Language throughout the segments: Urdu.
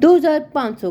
2500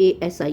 ASI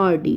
RD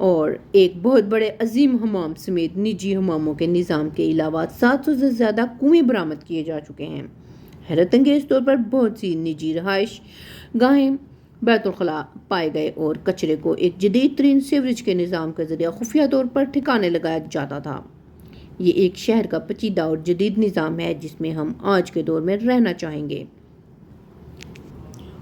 اور ایک بہت بڑے عظیم حمام سمیت نجی حماموں کے نظام کے علاوہ 700 سے زیادہ کنویں برآمد کیے جا چکے ہیں۔ حیرت انگیز طور پر بہت سی نجی رہائش گاہیں بیت الخلاء پائے گئے اور کچرے کو ایک جدید ترین سیوریج کے نظام کے ذریعے خفیہ طور پر ٹھکانے لگایا جاتا تھا۔ یہ ایک شہر کا پیچیدہ اور جدید نظام ہے جس میں ہم آج کے دور میں رہنا چاہیں گے۔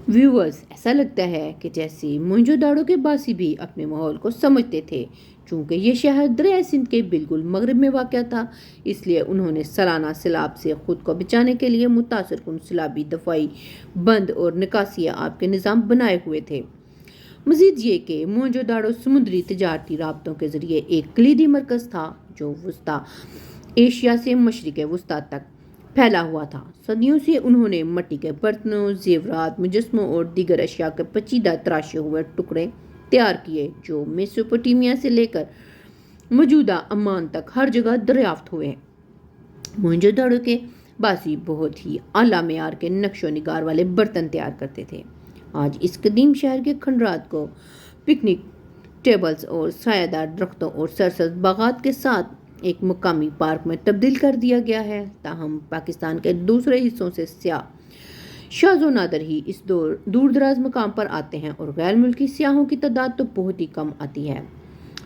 ویورز، ایسا لگتا ہے کہ جیسے موئنجو داڑو کے باسی بھی اپنے ماحول کو سمجھتے تھے۔ چونکہ یہ شہر دریائے سندھ کے بالکل مغرب میں واقع تھا، اس لیے انہوں نے سالانہ سیلاب سے خود کو بچانے کے لیے متاثر کن سیلابی دفاعی بند اور نکاسی آب کے نظام بنائے ہوئے تھے۔ مزید یہ کہ موئنجو داڑو سمندری تجارتی رابطوں کے ذریعے ایک کلیدی مرکز تھا جو وسطی ایشیا سے مشرق وسطیٰ تک پھیلا ہوا تھا۔ صدیوں سے انہوں نے مٹی کے برتنوں، زیورات، مجسموں اور دیگر اشیاء کے پیچیدہ تراشے ہوئے ٹکڑے تیار کیے جو میسوپوٹیمیا سے لے کر موجودہ عمان تک ہر جگہ دریافت ہوئے۔ موئنجو داڑو کے باسی بہت ہی اعلیٰ معیار کے نقش و نگار والے برتن تیار کرتے تھے۔ آج اس قدیم شہر کے کھنڈرات کو پکنک ٹیبلز اور سایہ دار درختوں اور سرسبز باغات کے ساتھ ایک مقامی پارک میں تبدیل کر دیا گیا ہے۔ تاہم پاکستان کے دوسرے حصوں سے سیاح شاذ و نادر ہی اس دور دراز مقام پر آتے ہیں اور غیر ملکی سیاحوں کی تعداد تو بہت ہی کم آتی ہے۔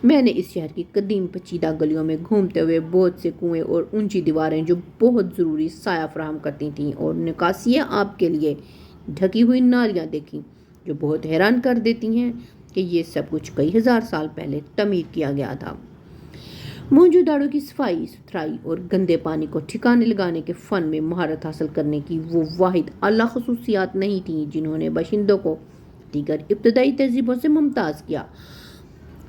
میں نے اس شہر کی قدیم پیچیدہ گلیوں میں گھومتے ہوئے بہت سے کنویں اور اونچی دیواریں جو بہت ضروری سایہ فراہم کرتی تھیں اور نکاسی آب کے لیے ڈھکی ہوئی نالیاں دیکھیں جو بہت حیران کر دیتی ہیں کہ یہ سب کچھ کئی ہزار سال پہلے تعمیر کیا گیا تھا۔ موئنجو داڑو کی صفائی ستھرائی اور گندے پانی کو ٹھکانے لگانے کے فن میں مہارت حاصل کرنے کی وہ واحد اعلیٰ خصوصیات نہیں تھیں جنہوں نے باشندوں کو دیگر ابتدائی تہذیبوں سے ممتاز کیا۔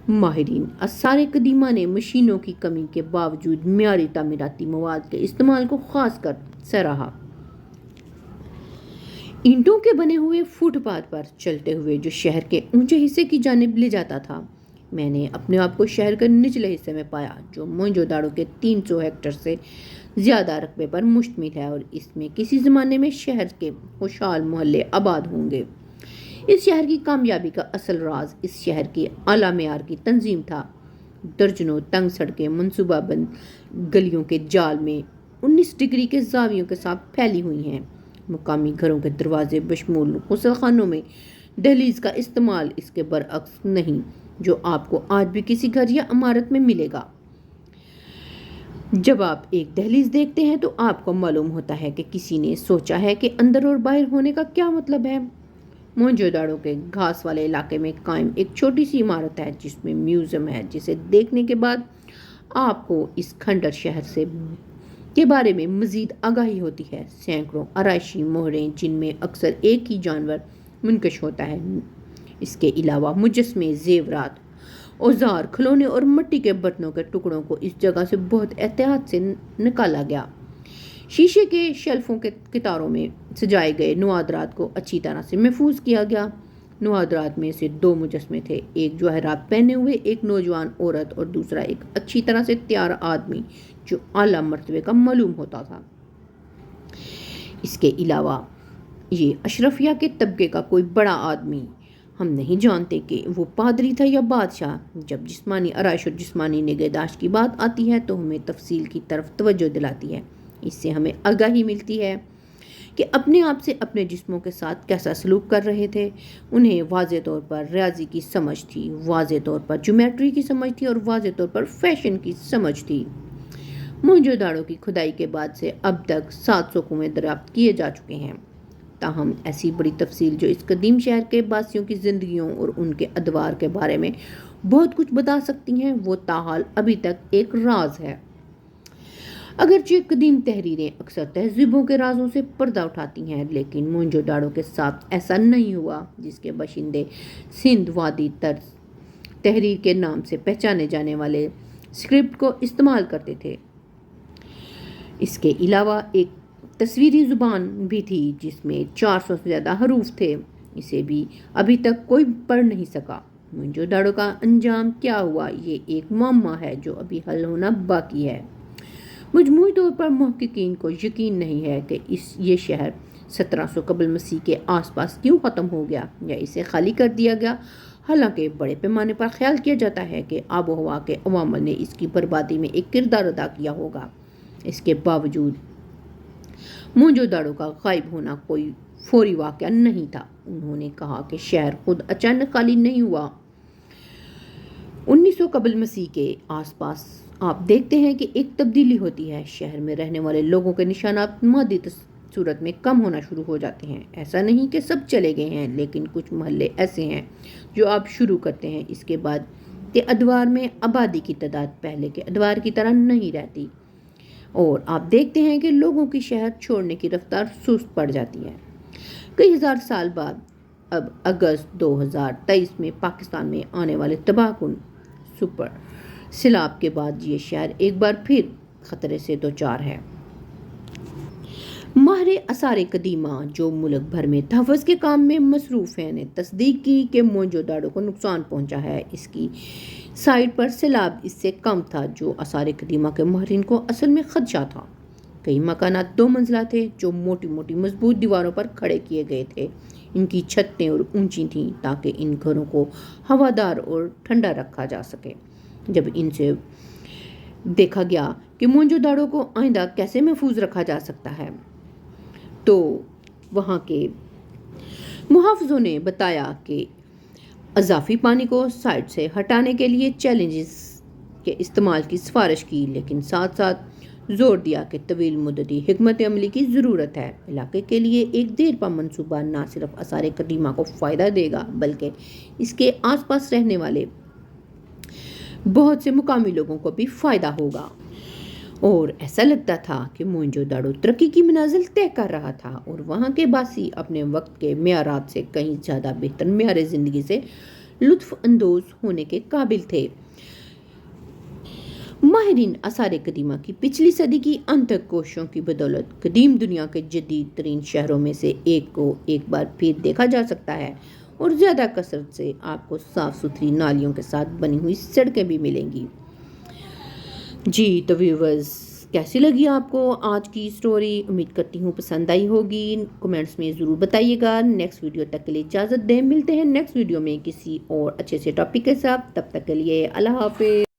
ماہرین آثار قدیمہ نے مشینوں کی کمی کے باوجود معیاری تعمیراتی مواد کے استعمال کو خاص کر سراہا۔ اینٹوں کے بنے ہوئے فٹ پاتھ پر چلتے ہوئے جو شہر کے اونچے حصے کی جانب لے جاتا تھا، میں نے اپنے آپ کو شہر کے نچلے حصے میں پایا جو موئنجو داڑو کے 300 ہیکٹر سے زیادہ رقبے پر مشتمل ہے اور اس میں کسی زمانے میں شہر کے خوشحال محلے آباد ہوں گے۔ اس شہر کی کامیابی کا اصل راز اس شہر کی اعلیٰ معیار کی تنظیم تھا۔ درجنوں تنگ سڑکیں منصوبہ بند گلیوں کے جال میں 19 ڈگری کے زاویوں کے ساتھ پھیلی ہوئی ہیں۔ مقامی گھروں کے دروازے بشمول غسل خانوں میں دہلیز کا استعمال اس کے برعکس نہیں جو آپ کو آج بھی کسی گھر یا عمارت میں ملے گا۔ جب آپ ایک دہلیز دیکھتے ہیں تو آپ کو معلوم ہوتا ہے کہ کسی نے سوچا ہے کہ اندر اور باہر ہونے کا کیا مطلب ہے۔ موئنجو داڑو کے گھاس والے علاقے میں قائم ایک چھوٹی سی عمارت ہے جس میں میوزیم ہے جسے دیکھنے کے بعد آپ کو اس کھنڈر شہر کے بارے میں مزید آگاہی ہوتی ہے۔ سینکڑوں آرائشی مہریں جن میں اکثر ایک ہی جانور منقش ہوتا ہے۔ اس کے علاوہ مجسمے، زیورات، اوزار، کھلونے اور مٹی کے برتنوں کے ٹکڑوں کو اس جگہ سے بہت احتیاط سے نکالا گیا۔ شیشے کے شیلفوں کے قطاروں میں سجائے گئے نوادرات کو اچھی طرح سے محفوظ کیا گیا۔ نوادرات میں سے 2 مجسمے تھے، ایک جواہرات پہنے ہوئے ایک نوجوان عورت اور دوسرا ایک اچھی طرح سے تیار آدمی جو اعلیٰ مرتبے کا معلوم ہوتا تھا۔ اس کے علاوہ یہ اشرفیہ کے طبقے کا کوئی بڑا آدمی، ہم نہیں جانتے کہ وہ پادری تھا یا بادشاہ۔ جب جسمانی آرائش اور جسمانی نگہداشت کی بات آتی ہے تو ہمیں تفصیل کی طرف توجہ دلاتی ہے۔ اس سے ہمیں آگاہی ملتی ہے کہ اپنے آپ سے اپنے جسموں کے ساتھ کیسا سلوک کر رہے تھے۔ انہیں واضح طور پر ریاضی کی سمجھ تھی، واضح طور پر جیومیٹری کی سمجھ تھی اور واضح طور پر فیشن کی سمجھ تھی۔ موئنجو داڑو کی کھدائی کے بعد سے اب تک 700 کنویں دریافت کیے جا چکے ہیں۔ تاہم ایسی بڑی تفصیل جو اس قدیم شہر کے باسیوں کی زندگیوں اور ان کے ادوار کے بارے میں بہت کچھ بتا سکتی ہیں، وہ تاحال ابھی تک ایک راز ہے۔ اگرچہ قدیم تحریریں اکثر تہذیبوں کے رازوں سے پردہ اٹھاتی ہیں، لیکن موئنجو داڑو کے ساتھ ایسا نہیں ہوا، جس کے باشندے سندھ وادی طرز تحریر کے نام سے پہچانے جانے والے اسکرپٹ کو استعمال کرتے تھے۔ اس کے علاوہ ایک تصویری زبان بھی تھی جس میں 400 سے زیادہ حروف تھے، اسے بھی ابھی تک کوئی پڑھ نہیں سکا۔ موئنجو داڑو کا انجام کیا ہوا، یہ ایک معمہ ہے جو ابھی حل ہونا باقی ہے۔ مجموعی طور پر محققین کو یقین نہیں ہے کہ یہ شہر 1700 قبل مسیح کے آس پاس کیوں ختم ہو گیا یا اسے خالی کر دیا گیا۔ حالانکہ بڑے پیمانے پر خیال کیا جاتا ہے کہ آب و ہوا کے عوامل نے اس کی بربادی میں ایک کردار ادا کیا ہوگا۔ اس کے باوجود موہنجو داڑو کا غائب ہونا کوئی فوری واقعہ نہیں تھا۔ انہوں نے کہا کہ شہر خود اچانک خالی نہیں ہوا۔ 1900 قبل مسیح کے آس پاس آپ دیکھتے ہیں کہ ایک تبدیلی ہوتی ہے۔ شہر میں رہنے والے لوگوں کے نشانات مادی صورت میں کم ہونا شروع ہو جاتے ہیں۔ ایسا نہیں کہ سب چلے گئے ہیں، لیکن کچھ محلے ایسے ہیں جو آپ شروع کرتے ہیں۔ اس کے بعد کے ادوار میں آبادی کی تعداد پہلے کے ادوار کی طرح نہیں رہتی، اور آپ دیکھتے ہیں کہ لوگوں کی شہر چھوڑنے کی رفتار سست پڑ جاتی ہے۔ کئی ہزار سال بعد اب اگست 2023 میں پاکستان میں آنے والے تباہ کن سپر سیلاب کے بعد یہ شہر ایک بار پھر خطرے سے دوچار ہے۔ ماہر آثار قدیمہ جو ملک بھر میں تحفظ کے کام میں مصروف ہیں نے تصدیق کی کہ موہنجو داڑو کو نقصان پہنچا ہے۔ اس کی سائٹ پر سیلاب اس سے کم تھا جو آثار قدیمہ کے ماہرین کو اصل میں خدشہ تھا۔ کئی مکانات 2 منزلہ تھے جو موٹی موٹی مضبوط دیواروں پر کھڑے کیے گئے تھے۔ ان کی چھتیں اور اونچی تھیں تاکہ ان گھروں کو ہوادار اور ٹھنڈا رکھا جا سکے۔ جب ان سے دیکھا گیا کہ موہنجو داڑو کو آئندہ کیسے محفوظ رکھا جا سکتا ہے تو وہاں کے محافظوں نے بتایا کہ اضافی پانی کو سائٹ سے ہٹانے کے لیے چیلنجز کے استعمال کی سفارش کی، لیکن ساتھ ساتھ زور دیا کہ طویل مدتی حکمت عملی کی ضرورت ہے۔ علاقے کے لیے ایک دیر پا منصوبہ نہ صرف آثار قدیمہ کو فائدہ دے گا بلکہ اس کے آس پاس رہنے والے بہت سے مقامی لوگوں کو بھی فائدہ ہوگا۔ اور ایسا لگتا تھا کہ موہنجو داڑو ترقی کی منازل طے کر رہا تھا اور وہاں کے باسی اپنے وقت کے معیارات سے کہیں زیادہ بہتر معیار زندگی سے لطف اندوز ہونے کے قابل تھے۔ ماہرین آثار قدیمہ کی پچھلی صدی کی انتھک کوششوں کی بدولت قدیم دنیا کے جدید ترین شہروں میں سے ایک کو ایک بار پھر دیکھا جا سکتا ہے، اور زیادہ کثرت سے آپ کو صاف ستھری نالیوں کے ساتھ بنی ہوئی سڑکیں بھی ملیں گی۔ جی تو ویورز، کیسی لگی آپ کو آج کی سٹوری؟ امید کرتی ہوں پسند آئی ہوگی۔ کمنٹس میں ضرور بتائیے گا۔ نیکسٹ ویڈیو تک کے لیے اجازت دیں، ملتے ہیں نیکسٹ ویڈیو میں کسی اور اچھے سے ٹاپک کے ساتھ۔ تب تک کے لیے اللہ حافظ۔